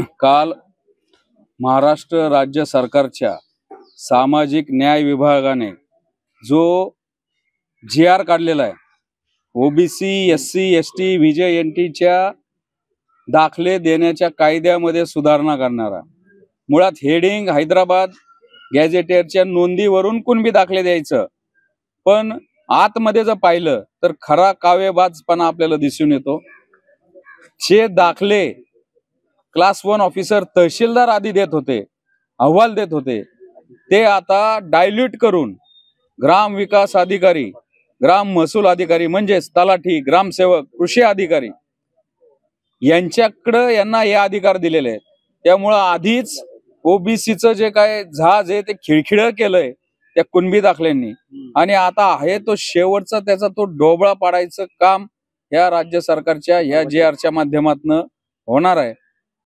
काल महाराष्ट्र राज्य सरकारच्या सामाजिक न्याय विभागाने जो GR काढलेला आहे, OBC SC ST VJNTच्या दाखले देण्याच्या कायद्यामध्ये सुधारणा करणारा, मुळात हेडिंग हैदराबाद गॅझेटियरच्या नोंदीवरून कुणबी दाखले द्यायचं, पण आतमध्ये जर पाहिलं तर खरा कावेबाजपणा आपल्याला दिसून येतो. जे दाखले क्लास 1 ऑफिसर तहसीलदार आधी देत होते, अहवाल देत होते, ते आता डायल्यूट करून ग्राम विकास अधिकारी, ग्राम महसूल अधिकारी म्हणजेच तलाठी, ग्रामसेवक, कृषी अधिकारी यांच्याकडे यांना हे अधिकार दिलेले आहेत. त्यामुळं आधीच OBCचं जे काय जहाज आहे ते खिळखिळं केलंय त्या कुणबी दाखल्यांनी, आणि आता आहे तो शेवटचा त्याचा तो डोबळा पाडायचं काम या राज्य सरकारच्या या GRच्या माध्यमातून होणार आहे.